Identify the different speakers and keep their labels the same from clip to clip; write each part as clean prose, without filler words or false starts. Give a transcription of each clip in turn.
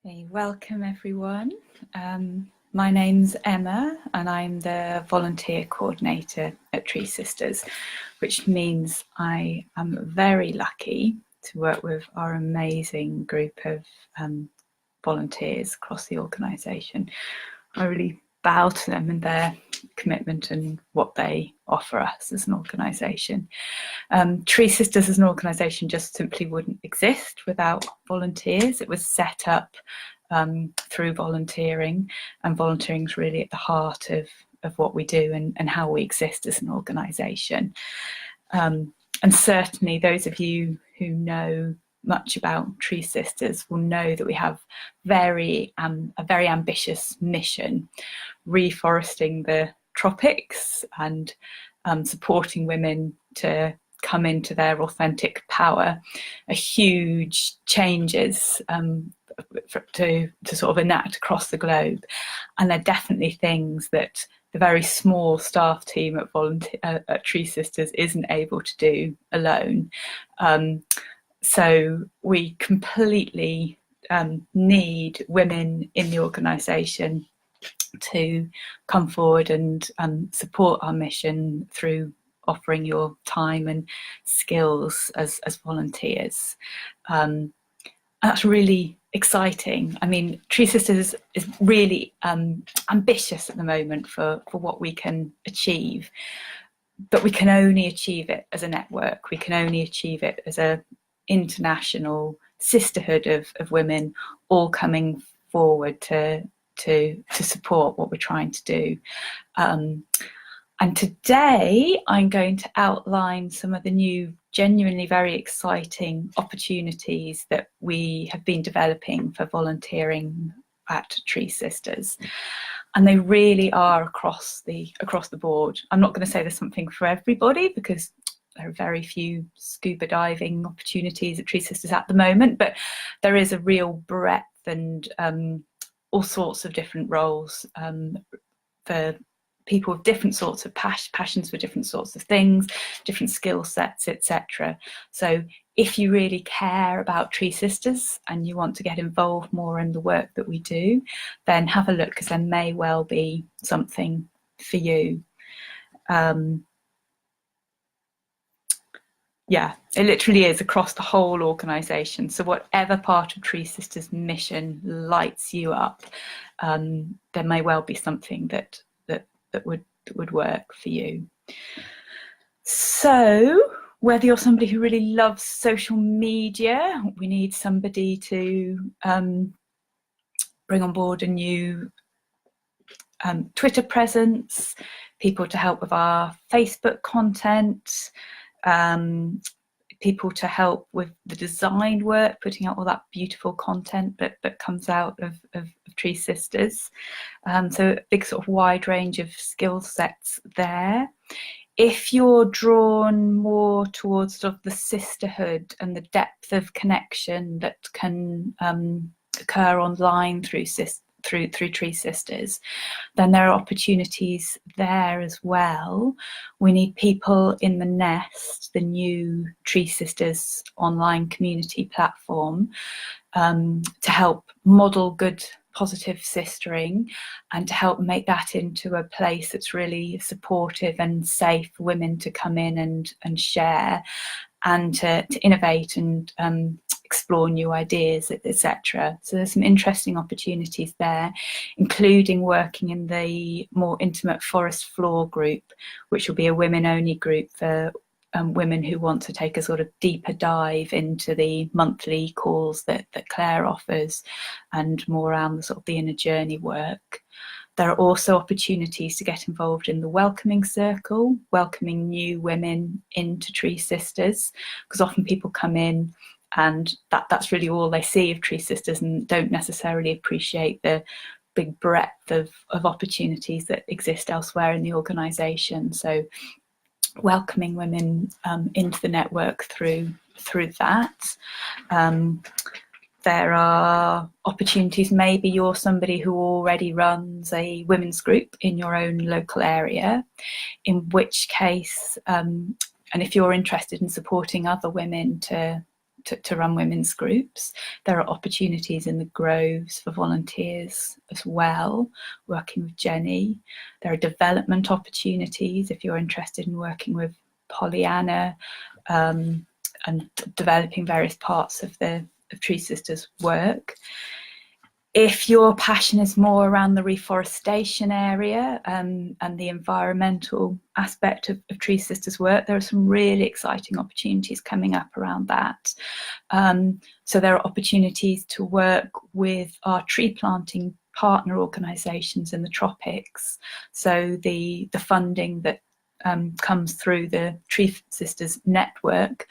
Speaker 1: Hey, welcome everyone. My name's Emma and I'm the volunteer coordinator at TreeSisters, which means I am very lucky to work with our amazing group of volunteers across the organisation. I really bow to them and their commitment and what they offer us as an organisation. TreeSisters as an organisation just simply wouldn't exist without volunteers. It was set up through volunteering, and volunteering is really at the heart of what we do and how we exist as an organisation. And certainly those of you who know much about TreeSisters will know that we have a very ambitious mission, reforesting the tropics and supporting women to come into their authentic power, are huge changes to sort of enact across the globe. And they're definitely things that the very small staff team at TreeSisters isn't able to do alone. So we completely need women in the organisation to come forward and support our mission through offering your time and skills as volunteers. That's really exciting. I mean, TreeSisters is really ambitious at the moment for what we can achieve, but we can only achieve it as a network. We can only achieve it as an international sisterhood of women all coming forward to support what we're trying to do. And today I'm going to outline some of the new, genuinely very exciting opportunities that we have been developing for volunteering at TreeSisters. And they really are across the board. I'm not going to say there's something for everybody because there are very few scuba diving opportunities at TreeSisters at the moment, but there is a real breadth and all sorts of different roles for people with different sorts of passions for different sorts of things, different skill sets, etc. So if you really care about TreeSisters and you want to get involved more in the work that we do, then have a look, because there may well be something for you. Yeah, it literally is across the whole organisation. So whatever part of TreeSisters' mission lights you up, there may well be something that would work for you. So whether you're somebody who really loves social media, we need somebody to bring on board a new Twitter presence, people to help with our Facebook content, people to help with the design work, putting out all that beautiful content that comes out of TreeSisters. So a big sort of wide range of skill sets there. If you're drawn more towards sort of the sisterhood and the depth of connection that can occur online through TreeSisters, then there are opportunities there as well. We need people in the Nest, the new TreeSisters online community platform, to help model good positive sistering and to help make that into a place that's really supportive and safe for women to come in and share and to innovate and explore new ideas, etc. So there's some interesting opportunities there, including working in the more intimate forest floor group, which will be a women-only group for women who want to take a sort of deeper dive into the monthly calls that Claire offers and more around the sort of the inner journey work. There are also opportunities to get involved in the welcoming circle, welcoming new women into TreeSisters, because often people come in and that's really all they see of TreeSisters and don't necessarily appreciate the big breadth of opportunities that exist elsewhere in the organisation. So welcoming women into the network through that. There are opportunities, maybe you're somebody who already runs a women's group in your own local area, in which case, and if you're interested in supporting other women to to run women's groups. There are opportunities in the groves for volunteers as well, working with Jenny. There are development opportunities if you're interested in working with Pollyanna and developing various parts of TreeSisters work. If your passion is more around the reforestation area and the environmental aspect of TreeSisters work, there are some really exciting opportunities coming up around that. So there are opportunities to work with our tree planting partner organisations in the tropics. So the funding that comes through the TreeSisters network,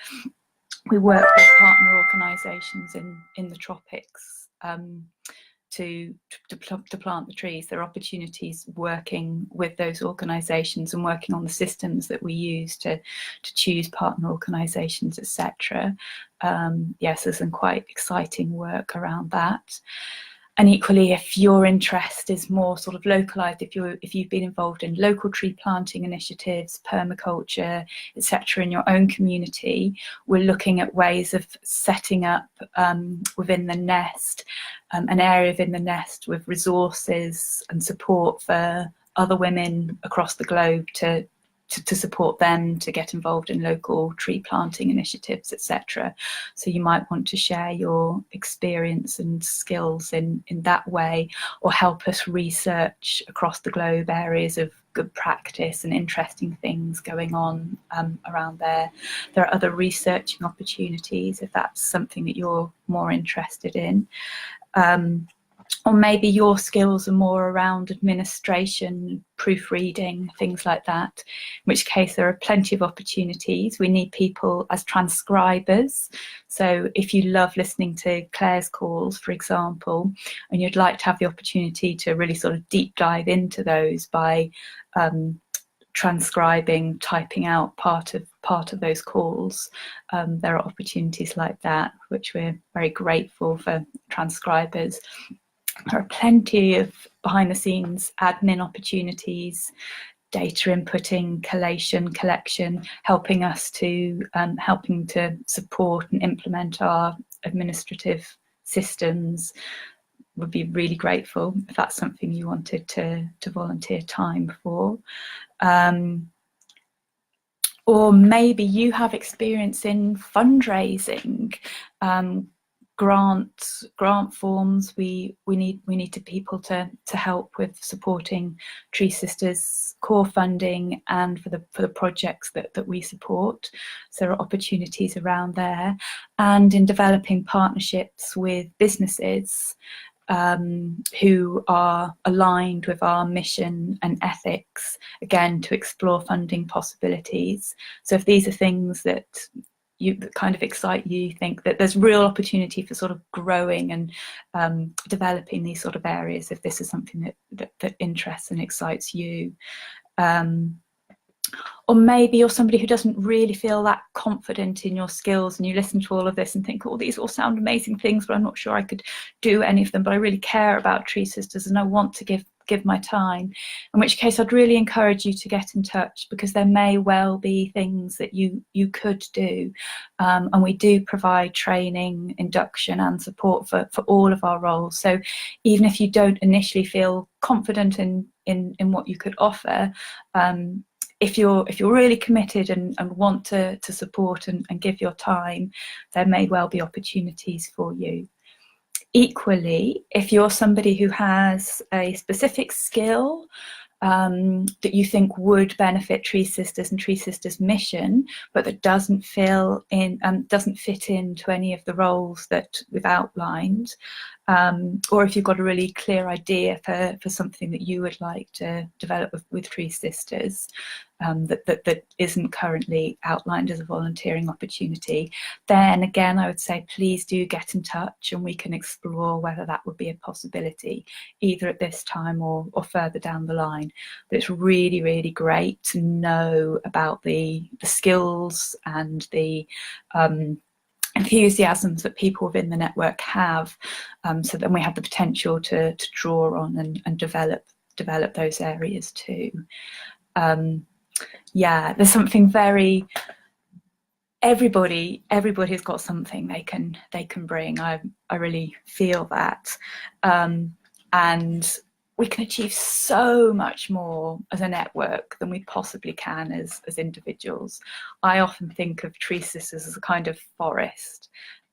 Speaker 1: we work with partner organisations in the tropics to plant the trees. There are opportunities working with those organisations and working on the systems that we use to choose partner organisations, etc. Yes, there's some quite exciting work around that. And equally, if your interest is more sort of localised, if you've been involved in local tree planting initiatives, permaculture, etc., in your own community, we're looking at ways of setting up within the nest, an area within the nest with resources and support for other women across the globe to support them to get involved in local tree planting initiatives, etc. So you might want to share your experience and skills in that way, or help us research across the globe areas of good practice and interesting things going on around there. There are other researching opportunities if that's something that you're more interested in. Or maybe your skills are more around administration, proofreading, things like that, in which case there are plenty of opportunities. We need people as transcribers. So if you love listening to Claire's calls, for example, and you'd like to have the opportunity to really sort of deep dive into those by transcribing, typing out part of those calls, there are opportunities like that, which we're very grateful for transcribers. There are plenty of behind the scenes admin opportunities, data inputting, collation, collection, helping us to support and implement our administrative systems. Would be really grateful if that's something you wanted to volunteer time for. Or maybe you have experience in fundraising. Grant forms. We need people to help with supporting TreeSisters core funding and for the projects that we support. So there are opportunities around there, and in developing partnerships with businesses who are aligned with our mission and ethics, again, to explore funding possibilities. So if these are things that kind of excite you, think that there's real opportunity for sort of growing and developing these sort of areas, if this is something that interests and excites you. Or maybe you're somebody who doesn't really feel that confident in your skills, and you listen to all of this and think, oh, these all sound amazing things, but I'm not sure I could do any of them, but I really care about TreeSisters and I want to give my time, in which case I'd really encourage you to get in touch, because there may well be things that you could do, and we do provide training, induction and support for all of our roles. So even if you don't initially feel confident in what you could offer, if you're really committed and want to support and give your time, there may well be opportunities for you. Equally, if you're somebody who has a specific skill that you think would benefit TreeSisters and TreeSisters mission, but that doesn't fit into any of the roles that we've outlined, or if you've got a really clear idea for something that you would like to develop with TreeSisters, that isn't currently outlined as a volunteering opportunity, then again I would say please do get in touch and we can explore whether that would be a possibility, either at this time or further down the line. But it's really, really great to know about the skills and the enthusiasms that people within the network have, so then we have the potential to draw on and develop those areas too. Yeah, there's something very everybody's got something they can bring. I really feel that, and we can achieve so much more as a network than we possibly can as individuals. I often think of TreeSisters as a kind of forest,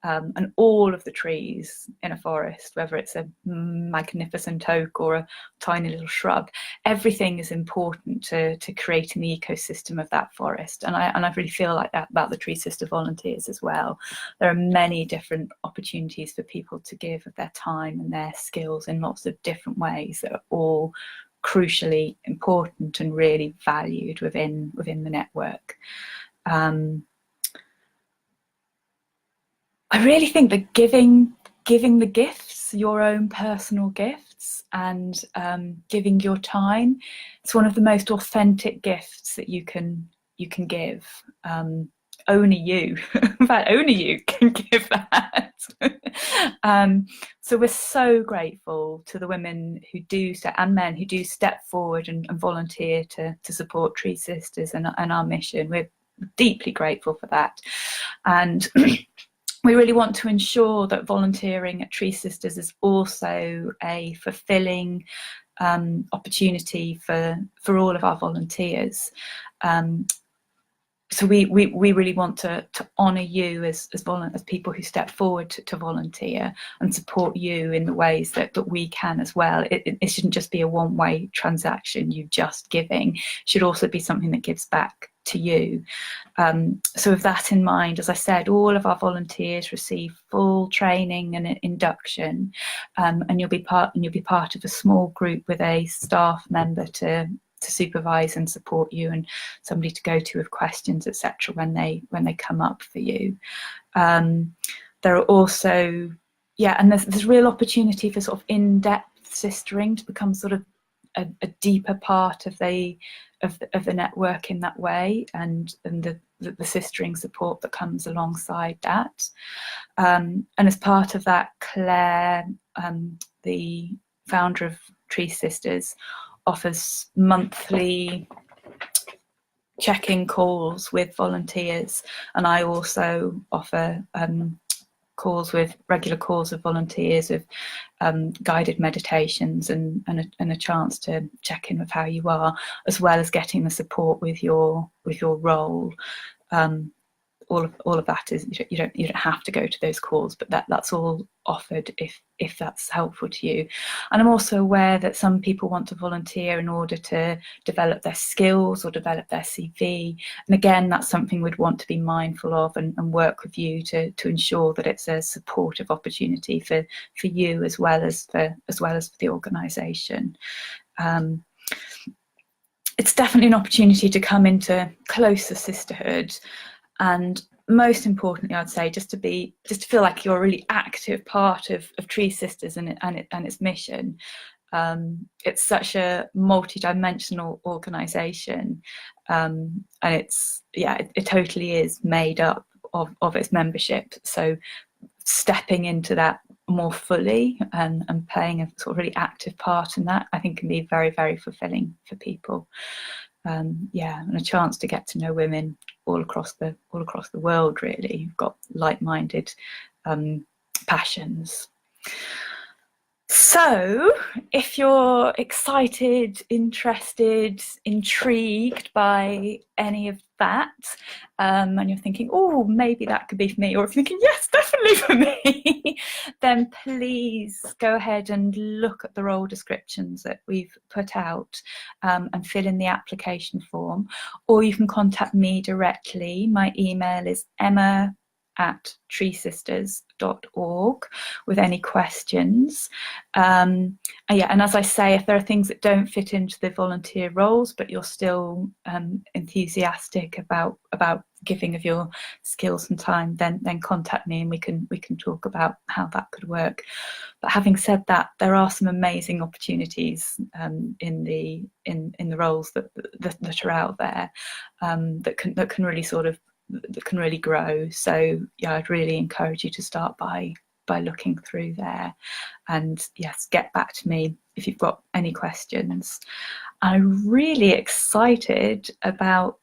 Speaker 1: and all of the trees in a forest, whether it's a magnificent oak or a tiny little shrub, everything is important to creating the ecosystem of that forest. And I really feel like that about the Tree Sister volunteers as well. There are many different opportunities for people to give of their time and their skills in lots of different ways that are all crucially important and really valued within the network. I really think that giving the gifts, your own personal gifts, and giving your time, it's one of the most authentic gifts that you can give. Only you, in fact, only you can give that. So we're so grateful to the women who do and men who do step forward and volunteer to support Tree Sisters and our mission. We're deeply grateful for that, and we really want to ensure that volunteering at Tree Sisters is also a fulfilling opportunity for all of our volunteers. So we really want to honour you as people who step forward to volunteer and support you in the ways that we can as well. It shouldn't just be a one-way transaction, you just giving. It should also be something that gives back to you. So with that in mind, as I said, all of our volunteers receive full training and induction, and you'll be part of a small group with a staff member to supervise and support you, and somebody to go to with questions, etc., when they come up for you. There are also, and there's real opportunity for sort of in-depth sistering to become sort of a deeper part of the network in that way, and the sistering support that comes alongside that. And as part of that, Claire, the founder of Tree Sisters, offers monthly check-in calls with volunteers, and I also offer regular calls with volunteers with guided meditations and a chance to check in with how you are, as well as getting the support with your role. All of that is, you don't have to go to those calls, but that's all offered if that's helpful to you. And I'm also aware that some people want to volunteer in order to develop their skills or develop their CV, and again, that's something we'd want to be mindful of and work with you to ensure that it's a supportive opportunity for you as well as for the organisation. It's definitely an opportunity to come into closer sisterhood. And most importantly, I'd say just to feel like you're a really active part of Tree Sisters and its mission. It's such a multi-dimensional organisation, and it totally is made up of its membership. So stepping into that more fully and playing a sort of really active part in that, I think, can be very, very fulfilling for people. And a chance to get to know women all across the world, really, who've got like-minded passions. So if you're excited, interested, intrigued by any of that, and you're thinking, oh, maybe that could be for me, or if you're thinking, yes, definitely for me, then please go ahead and look at the role descriptions that we've put out, and fill in the application form, or you can contact me directly. My email is emma@treesisters.org with any questions. And as I say, if there are things that don't fit into the volunteer roles, but you're still enthusiastic about giving of your skills and time, then contact me and we can talk about how that could work. But having said that, there are some amazing opportunities in the roles that are out there, that can really that can really grow. So I'd really encourage you to start by looking through there, and yes, get back to me if you've got any questions. I'm really excited about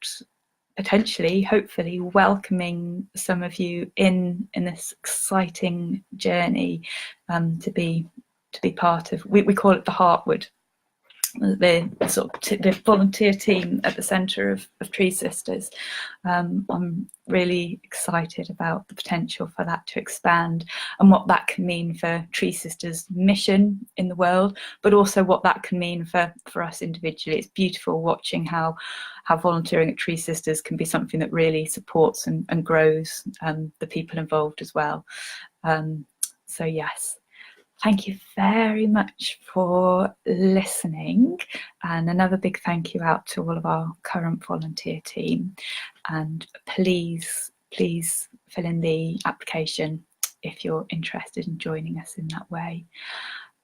Speaker 1: potentially, hopefully, welcoming some of you in this exciting journey to be part of. We call it the Heartwood, the sort of the volunteer team at the centre of TreeSisters. I'm really excited about the potential for that to expand and what that can mean for TreeSisters' mission in the world, but also what that can mean for us individually. It's beautiful watching how volunteering at TreeSisters can be something that really supports and grows the people involved as well. So yes. Thank you very much for listening, and another big thank you out to all of our current volunteer team. And please fill in the application if you're interested in joining us in that way.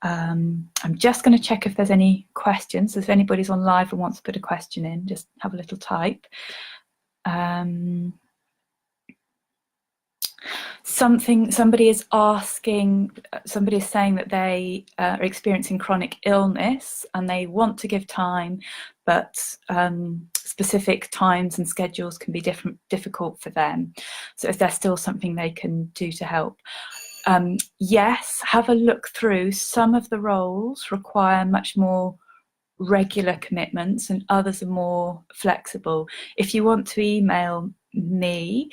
Speaker 1: I'm just going to check if there's any questions. If anybody's on live and wants to put a question in, just have a little type. Somebody is asking, somebody is saying that they are experiencing chronic illness and they want to give time, but specific times and schedules can be difficult for them. So is there still something they can do to help? Yes, have a look through. Some of the roles require much more regular commitments and others are more flexible. If you want to email me,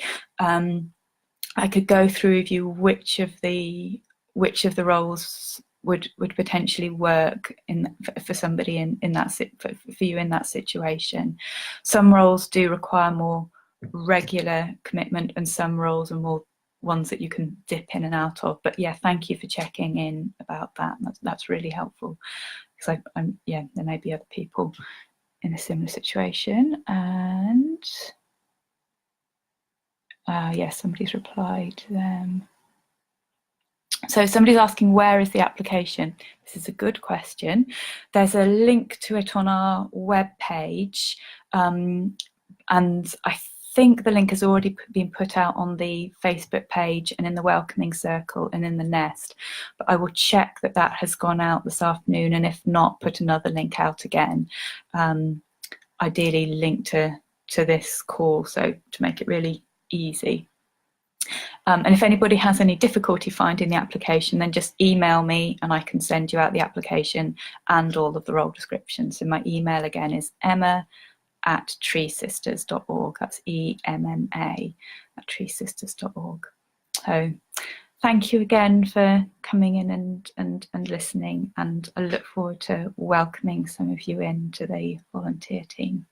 Speaker 1: I could go through with you which of the roles would potentially work for somebody in that for you in that situation. Some roles do require more regular commitment, and some roles are more ones that you can dip in and out of. But yeah, thank you for checking in about that. That's really helpful, because yeah, there may be other people in a similar situation. And yes, somebody's replied to them. So somebody's asking, where is the application? This is a good question. There's a link to it on our web page, and I think the link has already been put out on the Facebook page and in the welcoming circle and in the nest, but I will check that has gone out this afternoon, and if not, put another link out again, ideally linked to this call, so to make it really easy. And if anybody has any difficulty finding the application, then just email me and I can send you out the application and all of the role descriptions. So my email again is emma@treesisters.org. That's EMMA @treesisters.org. So thank you again for coming in and listening, and I look forward to welcoming some of you into the volunteer team.